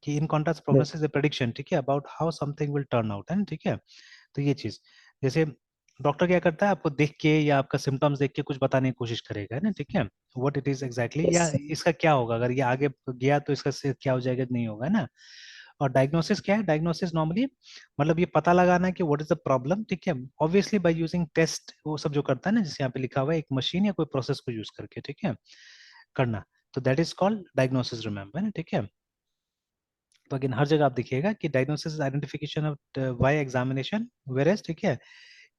कि in contrast Yes. Prognosis A prediction, ठीक है, about how something will turn out, है ना, ठीक है। तो ये चीज, जैसे डॉक्टर क्या करता है, आपको देख के या आपका सिम्टम्स देख के कुछ बताने की कोशिश करेगा, है ना, ठीक है, व्हाट इट इज एग्जैक्टली, या Yes. इसका क्या होगा अगर ये आगे गया तो इसका से क्या हो जाएगा, नहीं होगा, है ना। और डायग्नोसिस क्या है, डायग्नोसिस नॉर्मली मतलब ये पता लगाना है कि व्हाट इज द प्रॉब्लम, ठीक है, ऑब्वियसली बाय यूजिंग टेस्ट, वो सब जो करता है ना, जैसे यहाँ पे लिखा हुआ है, एक मशीन या कोई प्रोसेस को यूज करके, ठीक है, करना। तो that is called diagnosis, remember, है ना, ठीक है। तो अगेन हर जगह आप देखिएगा कि diagnosis identification of by examination, whereas, ठीक है,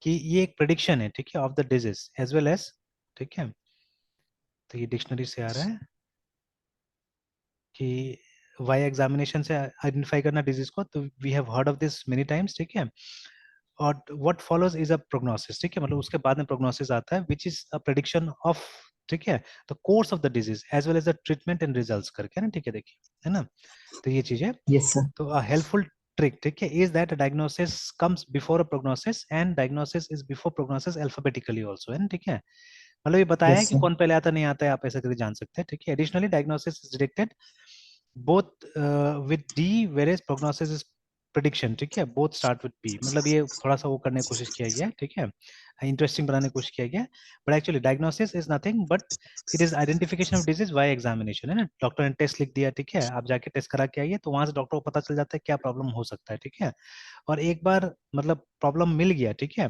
कि ये एक प्रिडिक्शन है, ठीक है, of the disease as well as, ठीक है। तो ये डिक्शनरी से आ रहा है कि वाई एग्जामिनेशन से आइडेंटिफाई करना डिजीज को, तो we have heard of this many times, ठीक है। और what follows is a prognosis, ठीक है, मतलब उसके बाद में प्रोग्नोसिस आता है, which is a prediction of, ठीक है, the course of the disease as well as the treatment and results करके ना, ठीक है, देखिए, है ना। तो ये चीज है। Yes, sir. तो a helpful trick, ठीक है, is that a diagnosis comes before a prognosis and diagnosis is before prognosis alphabetically also, है ना, ठीक है। मतलब ये बताया है Yes, कि sir. कौन पहले आता नहीं आता है, आप ऐसा करके जान सकते हैं, ठीक है। Additionally diagnosis is detected both with the, whereas prognosis is prediction, ठीक है, बोथ स्टार्ट विद पी। मतलब ये थोड़ा सा वो करने की कोशिश किया गया है, ठीक है, इंटरेस्टिंग बनाने की कोशिश किया गया, but actually diagnosis is nothing but it is identification of disease bye examination, है ना। डॉक्टर ने टेस्ट लिख दिया, ठीक है, आप जाके टेस्ट करा के आइए, तो वहां से डॉक्टर को पता चल जाता है क्या प्रॉब्लम हो सकता है, ठीक है। और एक बार मतलब प्रॉब्लम मिल गया, ठीक है,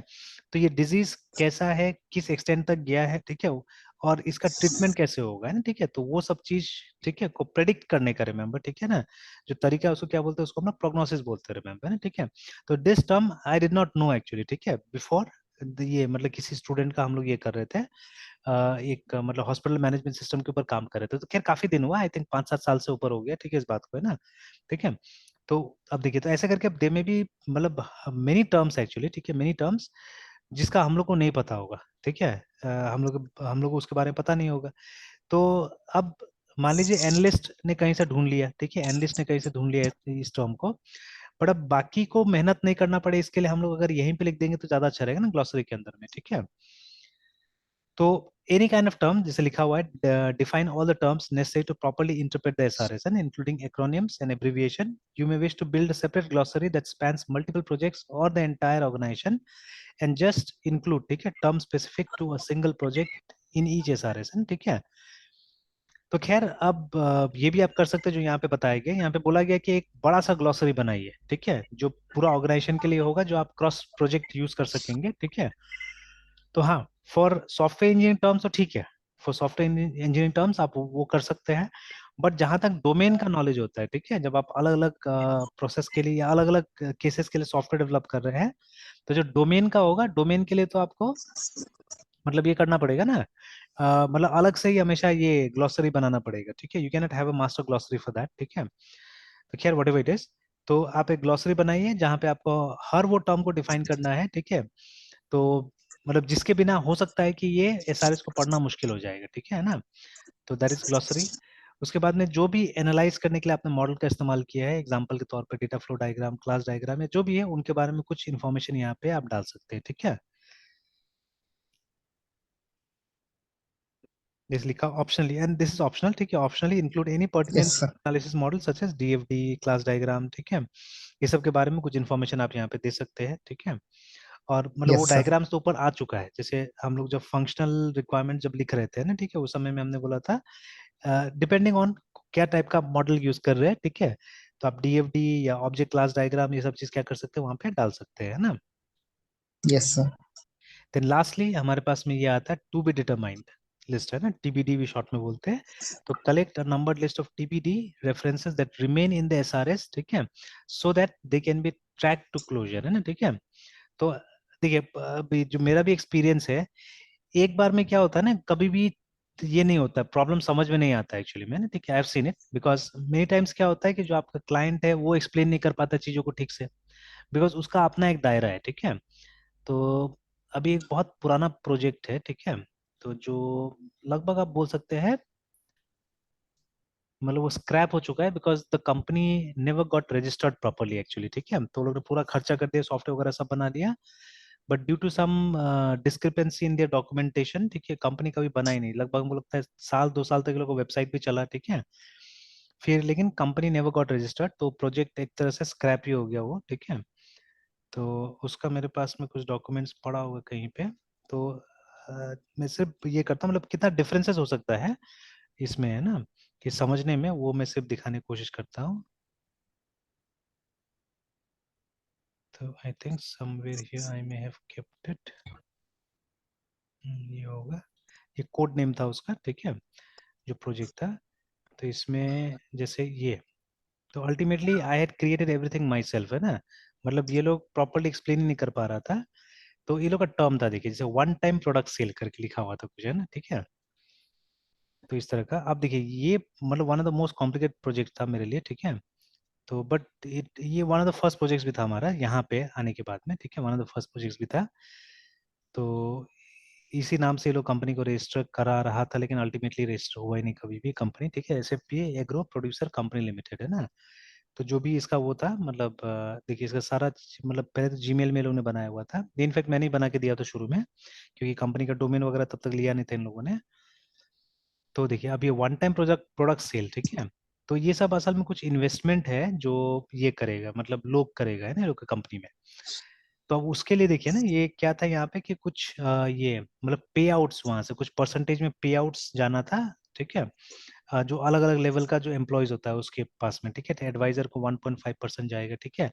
तो ये डिजीज कैसा है, किस एक्सटेंट तक गया है, ठीक है, और इसका ट्रीटमेंट कैसे होगा, है ना, ठीक है, तो वो सब चीज, ठीक है, को प्रेडिक्ट करने का, रिमेम्बर, ठीक है ना, जो तरीका है उसको क्या बोलते हैं, उसको हम लोग प्रोग्नोसिस बोलते हैं, रिमेम्बर, है ना, ठीक है। तो this term I did not know actually, ठीक है, बिफोर ये मतलब किसी स्टूडेंट का हम लोग ये कर रहे थे, एक मतलब हॉस्पिटल मैनेजमेंट सिस्टम के ऊपर काम कर रहे थे, तो खैर काफी दिन हुआ, आई थिंक 5-7 साल से ऊपर हो गया, ठीक है, इस बात को, है ना, ठीक है। तो अब देखिए, तो ऐसे करके अब दे में भी मतलब मेनी टर्म्स एक्चुअली, ठीक है, मेनी टर्म्स जिसका हम लोग को नहीं पता होगा, ठीक है, हम लोग को उसके बारे में पता नहीं होगा। तो अब मान लीजिए एनालिस्ट ने कहीं से ढूंढ लिया, ठीक है, एनालिस्ट ने कहीं से ढूंढ लिया इस टर्म को, बट अब बाकी को मेहनत नहीं करना पड़े इसके लिए, हम लोग अगर यहीं पे लिख देंगे तो ज्यादा अच्छा रहेगा ना ग्लॉसरी के अंदर में, ठीक है। तो any kind of term जैसे लिखा हुआ है, define all the terms necessary to properly interpret the SRS and including acronyms and abbreviation. You may wish to build a separate glossary that spans multiple projects or the entire organization and just include, ठीक है, terms specific to a single project in each SRS, है ना, ठीक है। तो खैर अब ये भी आप कर सकते हैं जो यहाँ पे बताया गया, यहाँ पे बोला गया कि एक बड़ा सा ग्लॉसरी बनाइए, ठीक है, जो पूरा ऑर्गेनाइजेशन के लिए होगा, जो आप क्रॉस प्रोजेक्ट यूज कर सकेंगे, ठीक है। तो हाँ, फॉर सॉफ्टवेयर इंजीनियरिंग टर्म्स तो ठीक है, फॉर सॉफ्टवेयर इंजीनियरिंग टर्म्स आप वो कर सकते हैं, बट जहां तक डोमेन का नॉलेज होता है, ठीक है, जब आप अलग अलग प्रोसेस के लिए या अलग अलग केसेस के लिए सॉफ्टवेयर डेवलप कर रहे हैं, तो जो डोमेन का होगा, डोमेन के लिए तो आपको मतलब ये करना पड़ेगा ना, मतलब अलग से ही हमेशा ये ग्लॉसरी बनाना पड़ेगा, ठीक है, you can not have a master glossary for that, ठीक है। तो खैर वट एवर इट इज, तो आप एक ग्लॉसरी बनाइए जहाँ पे आपको हर वो टर्म को डिफाइन करना है, ठीक है। तो मतलब जिसके बिना हो सकता है कि ये एसआरएस को पढ़ना मुश्किल हो जाएगा, ठीक है ना। तो दैट इज ग्लॉसरी। उसके बाद में जो भी एनालाइज करने के लिए आपने मॉडल का इस्तेमाल किया है, एग्जांपल के तौर पे data flow diagram, class diagram, या जो भी है, उनके बारे में कुछ इन्फॉर्मेशन यहाँ पे आप डाल सकते हैं, ठीक है। दिस लिखा optionally, and this is optional, ठीक है, optionally include any pertinent Yes, sir. Analysis model such as DFD, class diagram, ठीक है, ये सब के बारे में कुछ इन्फॉर्मेशन आप यहाँ पे दे सकते हैं, ठीक है। और मतलब वो Yes, sir. डायग्राम्स तो ऊपर आ चुका है, जैसे हम लोग जब फंक्शनल रिक्वायरमेंट जब लिख रहे थे ना, ठीक है, उस समय में हमने बोला था डिपेंडिंग ऑन क्या टाइप का मॉडल यूज कर रहे हैं, ठीक है, तो आप डीएफडी या ऑब्जेक्ट क्लास डायग्राम ये सब चीज क्या कर सकते हैं, वहां पे डाल सकते हैं, है ना। Yes, sir. देन लास्टली हमारे पास में ये आता है टू बी डिटरमाइंड। लिस्ट है ना, TBD भी शॉर्ट में बोलते हैं। तो collect a numbered list of TBD references that remain in the SRS, ठीक है, so that they can be track to closure, है ना, ठीक है। तो देखिए अभी जो मेरा भी एक्सपीरियंस है, एक बार में क्या होता है ना, कभी भी ये नहीं होता, प्रॉब्लम समझ में नहीं आता एक्चुअली में ना, ठीक है। I have seen it because many times क्या होता है कि जो आपका क्लाइंट है वो एक्सप्लेन नहीं कर पाता चीजों को ठीक से, बिकॉज उसका अपना एक दायरा है, ठीक है। तो अभी एक बहुत पुराना प्रोजेक्ट है, ठीक है, तो जो लगभग आप बोल सकते हैं मतलब वो स्क्रैप हो चुका है, because the company never got registered properly actually, ठीक है। तो लोग ने पूरा खर्चा कर दिया, सॉफ्टवेयर वगैरह सब बना लिया, but due to some discrepancy in their documentation, ठीक है, कंपनी कभी बना ही नहीं, लगभग मुझे लगता है साल 2 साल तक लोग वेबसाइट भी चला, ठीक है। फिर लेकिन कंपनी नेवर गॉट रजिस्टर्ड, तो प्रोजेक्ट एक तरह से स्क्रैप ही हो गया वो, ठीक है। तो उसका मेरे पास में कुछ डॉक्यूमेंट्स पड़ा हुआ है कहीं पे। तो मैं सिर्फ ये करता हूँ, मतलब कितना डिफरेंसेस हो सकता है इसमें, है ना, कि समझने में, वो मैं सिर्फ दिखाने की कोशिश करता हूँ। तो I think somewhere here I may have kept it, ये होगा, ये कोड नेम था उसका, ठीक है, जो प्रोजेक्ट था। तो इसमें जैसे ये, तो ultimately I had created everything my self, है ना, मतलब ये लोग प्रॉपरली एक्सप्लेन ही नहीं कर पा रहा था। तो ये लोग का टर्म था, देखिए, जैसे वन टाइम प्रोडक्ट सेल करके लिखा हुआ था कुछ, है ना, ठीक है। तो इस तरह का आप देखिए, ये मतलब one of the most complicated project था मेरे लिए, ठीक है। तो बट इट ये one of the first projects भी था हमारा यहाँ पे आने के बाद में, ठीक है, one of the first projects भी था। तो इसी नाम से ये लोग कंपनी को रजिस्टर करा रहा था, लेकिन अल्टीमेटली रजिस्टर हुआ ही नहीं कभी भी कंपनी, ठीक है। SFPA agro producer company limited, है ना। तो जो भी इसका वो था, मतलब देखिए इसका सारा मतलब पहले तो जीमेल में लोगों ने बनाया हुआ था, इनफैक्ट मैंने ही बना के दिया था शुरू में, क्योंकि कंपनी का डोमेन वगैरह तब तक लिया नहीं था इन लोगों ने। तो देखिए अब ये one time project product sale, ठीक है। तो ये सब असल में कुछ इन्वेस्टमेंट है जो ये करेगा, मतलब लोग करेगा, है ना, लोग कंपनी में। तो अब उसके लिए देखिए ना, ये क्या था यहाँ पे कि कुछ ये मतलब पे आउट्स, वहां से कुछ परसेंटेज में पे आउट्स जाना था, ठीक है। जो अलग अलग लेवल का जो एम्प्लॉयज होता है उसके पास में, ठीक है, तो एडवाइजर को 1.5% जाएगा, ठीक है।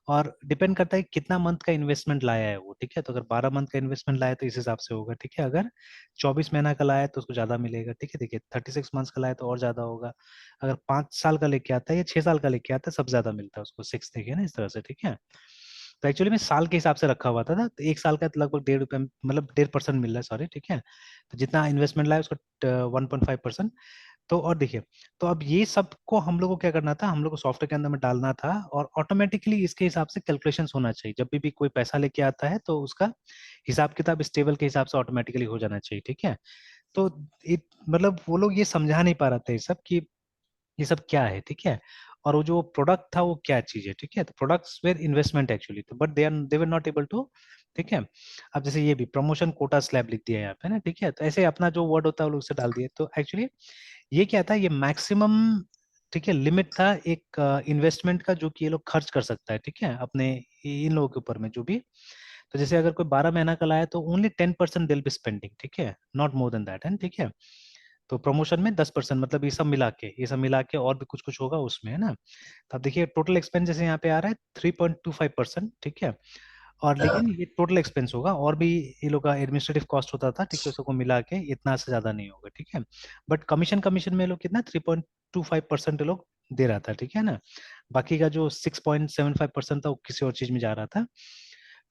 और डिपेंड करता है कि कितना मंथ का इन्वेस्टमेंट लाया है वो, ठीक है। तो अगर 12 मंथ का इन्वेस्टमेंट लाया तो इस हिसाब से होगा, ठीक है। अगर 24 महीना का लाया तो उसको ज्यादा मिलेगा, ठीक है। देखिए 36 मंथ्स का लाया तो और ज्यादा होगा। अगर 5 साल का लेके आता है या 6 साल का लेके आता है, सब ज्यादा मिलता है उसको, 6, देखिए ना, इस तरह से, ठीक है। तो एक्चुअली में साल के हिसाब से रखा हुआ था ना, तो 1 साल का तो लगभग 1.5 रुपये, मतलब 1.5% मिल रहा है, सॉरी, ठीक है। तो जितना इन्वेस्टमेंट लाया उसका 1.5%। तो और देखिए, तो अब ये सबको हम लोग को क्या करना था, हम लोग को सॉफ्टवेयर के अंदर में डालना था, और ऑटोमेटिकली इसके हिसाब से कैलकुलेशन होना चाहिए, जब भी कोई पैसा लेके आता है तो उसका हिसाब किताब इस टेबल के हिसाब से ऑटोमेटिकली हो जाना चाहिए, ठीक है। तो मतलब वो लोग ये समझा नहीं पा रहे थे ये सब कि ये सब क्या है, ठीक है। और वो जो प्रोडक्ट था वो क्या चीज है, ठीक है। तो प्रोडक्ट्स वेर इन्वेस्टमेंट एक्चुअली, तो but they were not able to, ठीक है। अब जैसे ये भी प्रमोशन कोटा स्लैब लिख दिया है यहाँ पे ना, ठीक है। तो ऐसे अपना जो वर्ड होता है वो लोग से डाल दिए, तो एक्चुअली ये क्या था, ये मैक्सिमम, ठीक है, लिमिट था एक इन्वेस्टमेंट का, जो कि ये लोग खर्च कर सकता है, ठीक है, अपने इन लोगों के ऊपर में जो भी। तो जैसे अगर कोई 12 महीना का लाया तो ओनली 10% दिल बी स्पेंडिंग, ठीक है, नॉट मोर देन दैट, है, ठीक है। तो प्रमोशन में 10%, मतलब ये सब मिला के और भी कुछ कुछ होगा उसमें, है ना। तो अब देखिए टोटल एक्सपेंस जैसे यहाँ पे आ रहा है 3.25%, ठीक है। और लेकिन ये टोटल एक्सपेंस होगा, और भी ये लोग का एडमिनिस्ट्रेटिव कॉस्ट होता था, ठीक है, उसको मिला के इतना से ज्यादा नहीं होगा, ठीक है। बट कमीशन कमीशन में ये लोग कितना 3.25% लोग दे रहा था, ठीक है ना। बाकी का जो 6.75% था वो किसी और चीज में जा रहा था।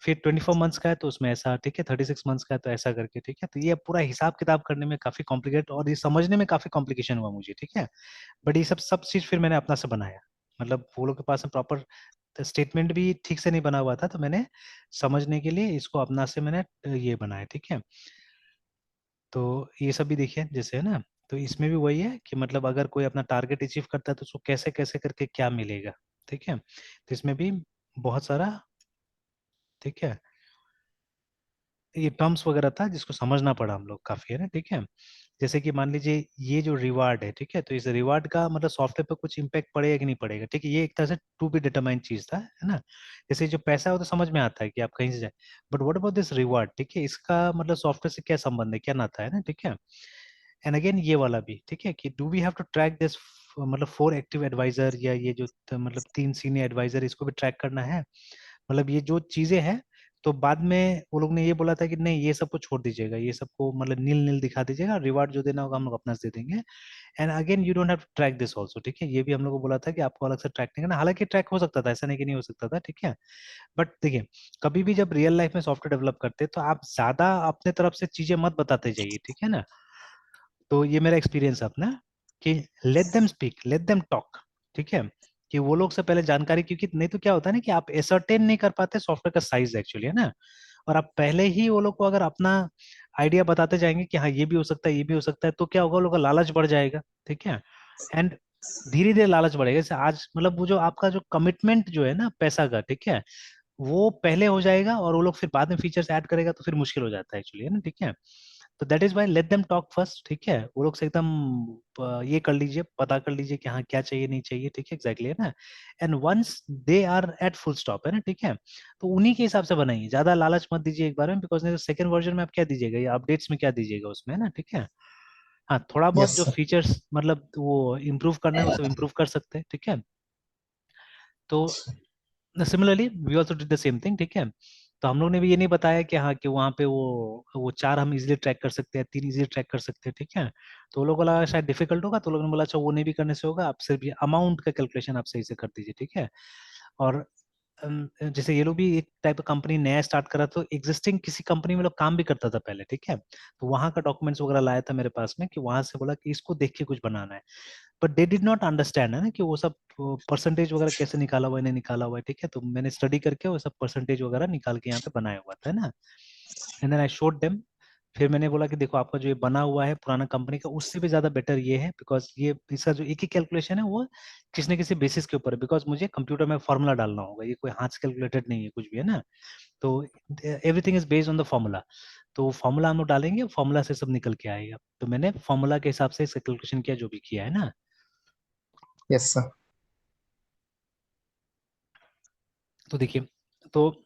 फिर 24 मंथ्स का है तो उसमें ऐसा, ठीक है, 36 मंथ्स का है तो ऐसा करके, ठीक है। तो ये पूरा हिसाब किताब करने में काफी कॉम्प्लिकेट, और ये समझने में काफी कॉम्प्लिकेशन हुआ मुझे, ठीक है। बट ये सब सब चीज फिर मैंने अपना से बनाया, मतलब वो लोग के पास में प्रॉपर स्टेटमेंट भी ठीक से नहीं बना हुआ था, तो मैंने समझने के लिए इसको अपना से मैंने ये बनाया, ठीक है। तो ये सब भी देखिए जैसे, है ना। तो इसमें भी वही है कि मतलब अगर कोई अपना टारगेट अचीव करता है तो उसको कैसे कैसे करके क्या मिलेगा, ठीक है। तो इसमें भी बहुत सारा, ठीक है, ये टर्म्स वगैरह था जिसको समझना पड़ा हम लोग काफी, है ना, ठीक है। जैसे कि मान लीजिए ये जो रिवार्ड है, ठीक है, तो इस रिवार्ड का मतलब सॉफ्टवेयर पे कुछ इम्पैक्ट पड़ेगा कि नहीं पड़ेगा, ठीक है। ये एक तरह से टू बी डिटरमाइंड चीज था, है ना। जैसे जो पैसा है वो तो समझ में आता है कि आप कहीं से जाए, but what about this reward, ठीक है, इसका मतलब सॉफ्टवेयर से क्या संबंध है, क्या नाता है ना, ठीक है। एंड अगेन ये वाला भी, ठीक है, कि do we have to track this, मतलब 4 एक्टिव एडवाइजर, या ये जो मतलब 3 सीनियर एडवाइजर, इसको भी ट्रैक करना है। मतलब ये जो चीजें हैं, तो बाद में वो लोग ने ये बोला था कि नहीं, ये सबको छोड़ दीजिएगा, ये सबको मतलब नील नील दिखा दीजिएगा, रिवार्ड जो देना होगा हम लोग अपना से दे देंगे। And again you don't have to track this also, ठीक है, ये भी हम लोग को बोला था कि आपको अलग से ट्रैक नहीं करना। हालांकि ट्रैक हो सकता था, ऐसा नहीं कि नहीं हो सकता था, ठीक है। बट देखिए, कभी भी जब रियल लाइफ में सॉफ्टवेयर डेवलप करते हैं तो आप ज्यादा अपने तरफ से चीजें मत बताते जाइए, ठीक है ना। तो ये मेरा एक्सपीरियंस अपना, कि let them speak, late them talk, ठीक है, कि वो लोग से पहले जानकारी, क्योंकि नहीं तो क्या होता है ना कि आप एसर्टेन नहीं कर पाते सॉफ्टवेयर का साइज एक्चुअली, है ना। और आप पहले ही वो लोग को अगर अपना आइडिया बताते जाएंगे कि हाँ ये भी हो सकता है, ये भी हो सकता है, तो क्या होगा, वो लोग का लालच बढ़ जाएगा, ठीक है। एंड धीरे धीरे लालच बढ़ेगा। जैसे आज मतलब वो जो आपका जो कमिटमेंट जो है ना पैसा का, ठीक है, वो पहले हो जाएगा और वो लोग फिर बाद में फीचर्स ऐड करेगा तो फिर मुश्किल हो जाता है एक्चुअली, है ना, ठीक है। तो that is why let them talk first, ठीक है, वो लोग से एकदम ये कर लीजिए, पता कर लीजिए कि हाँ क्या चाहिए नहीं चाहिए, ठीक है, एग्जैक्टली, है ना। And once they are at full stop, है ना, ठीक है, तो उन्हीं के हिसाब से बनाइए, ज्यादा लालच मत दीजिए एक बार में, बिकॉज नहीं तो सेकंड वर्जन में आप क्या दीजिएगा, या अपडेट्स में क्या दीजिएगा उसमें, है ना, ठीक है। हाँ, थोड़ा बहुत Yes, जो sir. फीचर्स मतलब वो इम्प्रूव करना है वो सब इम्प्रूव कर सकते हैं, ठीक है। तो similarly we also did the same thing, ठीक है। तो हम लोग ने भी ये नहीं बताया कि हाँ कि वहाँ पे वो चार हम इजीली ट्रैक कर सकते हैं, तीन इजीली ट्रैक कर सकते हैं, ठीक है। तो वो लोगों को लगा शायद डिफिकल्ट होगा, तो लोगों ने बोला अच्छा वो नहीं भी करने से होगा, आप सिर्फ ये अमाउंट का कैलकुलेशन आप सही से कर दीजिए, ठीक है। और जैसे ये लोग भी एक टाइप का कंपनी नया स्टार्ट करा, तो एग्जिस्टिंग किसी कंपनी में लोग काम भी करता था पहले, ठीक है, तो वहाँ का डॉक्यूमेंट्स वगैरह लाया था मेरे पास में, कि वहां से बोला कि इसको देख के कुछ बनाना है। But they did not understand, है ना, कि वो सब परसेंटेज वगैरह कैसे निकाला हुआ है, नहीं निकाला हुआ है, ठीक है। तो मैंने स्टडी करके वो सब परसेंटेज वगैरह निकाल के यहाँ पे बनाया हुआ था, है ना। And then I showed them. फिर मैंने बोला कि देखो आपका जो ये बना हुआ है पुराना कंपनी का, उससे भी ज्यादा बेटर ये है, बिकॉज ये इसका जो एक ही कैलकुलेशन है वो किसी न किसी बेसिस के ऊपर है, बिकॉज मुझे कंप्यूटर में फॉर्मूला डालना होगा, ये कोई हाथ से कैलकुलेटेड नहीं है कुछ भी, है ना। तो everything is based on the formula. तो फॉर्मूला हम लोग डालेंगे, फॉर्मूला से सब निकल के आएगा। तो मैंने फॉर्मूला के हिसाब से इसका कैलकुलेशन किया, जो भी किया है ना। Yes, sir. तो देखिए, तो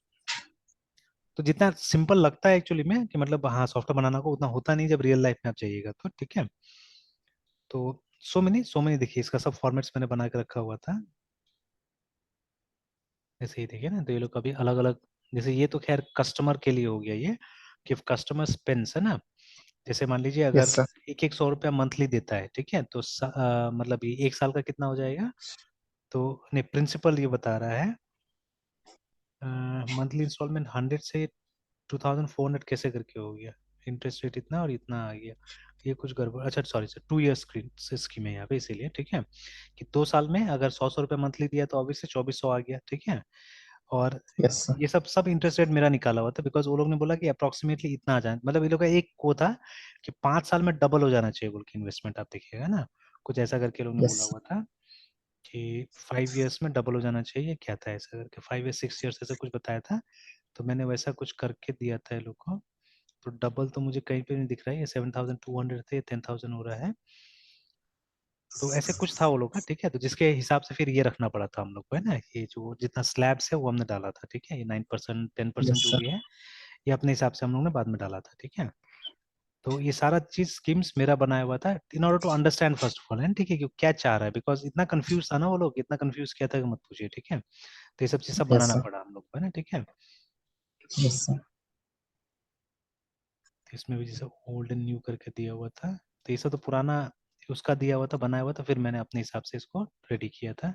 तो जितना सिंपल लगता है एक्चुअली में कि मतलब हाँ सॉफ्टवेयर बनाना को, उतना होता नहीं जब रियल लाइफ में आप जाइएगा तो, ठीक है। तो सो मैनी देखिए, इसका सब फॉर्मेट्स मैंने बना के रखा हुआ था। जैसे ये देखिए ना, तो ये लोग कभी अलग अलग, जैसे ये तो खैर कस्टमर के लिए हो गया ये, कि कस्टमर स्पेंड्स, है ना। जैसे मान लीजिए Yes, अगर sir. एक एक 100 रुपया मंथली देता है, ठीक है, तो मतलब ये एक साल का कितना हो जाएगा। तो नहीं, प्रिंसिपल ये बता रहा है, मंथली इंस्टॉलमेंट 100 से 2400 कैसे करके हो गया, इंटरेस्ट रेट इतना और इतना आ गया, ये कुछ गड़बड़। अच्छा सॉरी सर, 2 ईयर स्क्रीन से स्कीम है यहाँ पे, इसीलिए, ठीक है, कि 2 साल में अगर 100 रुपये मंथली दिया तो ऑब्वियसली 2400 आ गया, ठीक है। और Yes, sir. ये सब सब इंटरेस्ट रेट मेरा निकाला हुआ था, बिकॉज वो लोग ने बोला कि अप्रोक्सीमेटली इतना आ जाए, मतलब ये लोग का एक वो था कि 5 साल में डबल हो जाना चाहिए बोल के इन्वेस्टमेंट, आप देखिएगा ना, कुछ ऐसा करके लोग ने बोला Yes. हुआ था कि 5 ईयर्स में डबल हो जाना चाहिए, क्या था ऐसा करके, 5 या 6 ईयर्स ऐसा कुछ बताया था। तो मैंने वैसा कुछ करके दिया था ये लोग को। तो डबल तो मुझे कहीं पे नहीं दिख रहा है, ये 7,200 थे, 10,000 हो रहा है। तो ऐसे कुछ था वो लोग का, ठीक है। तो जिसके हिसाब से फिर ये रखना पड़ा था हम लोग को, है ना, ये जो जितना स्लैब्स है वो हमने डाला था, ठीक है, ये 9%, 10% Yes, जो sir. भी है, ये अपने हिसाब से हम लोग ने बाद में डाला था, ठीक है। तो ये सारा चीज स्कीम्स मेरा बनाया हुआ था in order to understand first of all, है ना, ठीक है, कि क्या चाह रहा है, बिकॉज इतना कंफ्यूज था ना वो लोग, इतना कंफ्यूज किया था कि मत पूछिए, ठीक है। तो ये सब चीज सब Yes, बनाना sir. पड़ा हम लोग को, है ना, ठीक है। Yes, sir. तो इसमें भी जैसे ओल्ड एंड न्यू करके दिया हुआ था, तो ये सब तो पुराना उसका दिया हुआ था, बनाया हुआ था, फिर मैंने अपने हिसाब से इसको रेडी किया था।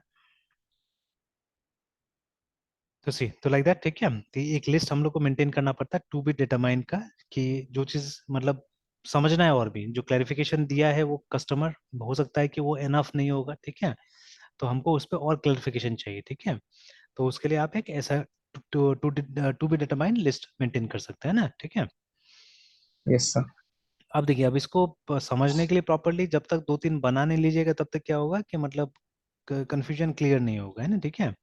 तो सी तो लाइक दैट, ठीक है। तो एक लिस्ट हम लोग को मेंटेन करना पड़ता है टू बी डिटरमाइन का, कि जो चीज मतलब समझना है, और भी जो क्लैरिफिकेशन दिया है वो कस्टमर, हो सकता है कि वो एनफ नहीं होगा, ठीक है, तो हमको उस पर और क्लैरिफिकेशन चाहिए, ठीक है। तो उसके लिए आप एक ऐसा to be determine list maintain कर सकते हैं ना, ठीक है। Yes, sir. अब देखिए, अब इसको समझने के लिए प्रॉपरली जब तक 2-3 बना नहीं लीजिएगा तब तक क्या होगा कि मतलब कंफ्यूजन क्लियर नहीं होगा, है ना, ठीक है।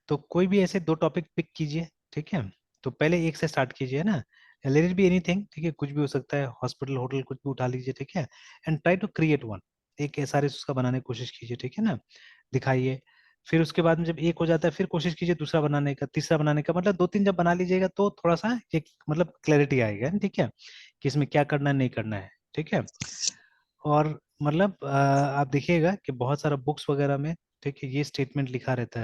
तो कोई भी ऐसे 2 टॉपिक पिक कीजिए, ठीक है। तो पहले एक से स्टार्ट कीजिए ना, लेट इट बी एनीथिंग, ठीक है, कुछ भी हो सकता है, हॉस्पिटल होटल कुछ भी उठा लीजिए, ठीक है। And try to create one, एक ऐसा उसका बनाने की कोशिश कीजिए, ठीक है ना, दिखाइए। फिर उसके बाद में जब एक हो जाता है फिर कोशिश कीजिए दूसरा बनाने का, तीसरा बनाने का, मतलब 2-3 जब बना लीजिएगा तो थोड़ा सा एक मतलब क्लैरिटी आएगा, ठीक है, कि इसमें क्या करना है नहीं करना है, ठीक है। और मतलब आप देखिएगा कि बहुत सारा बुक्स वगैरह में, ठीक है, ये स्टेटमेंट लिखा रहता है।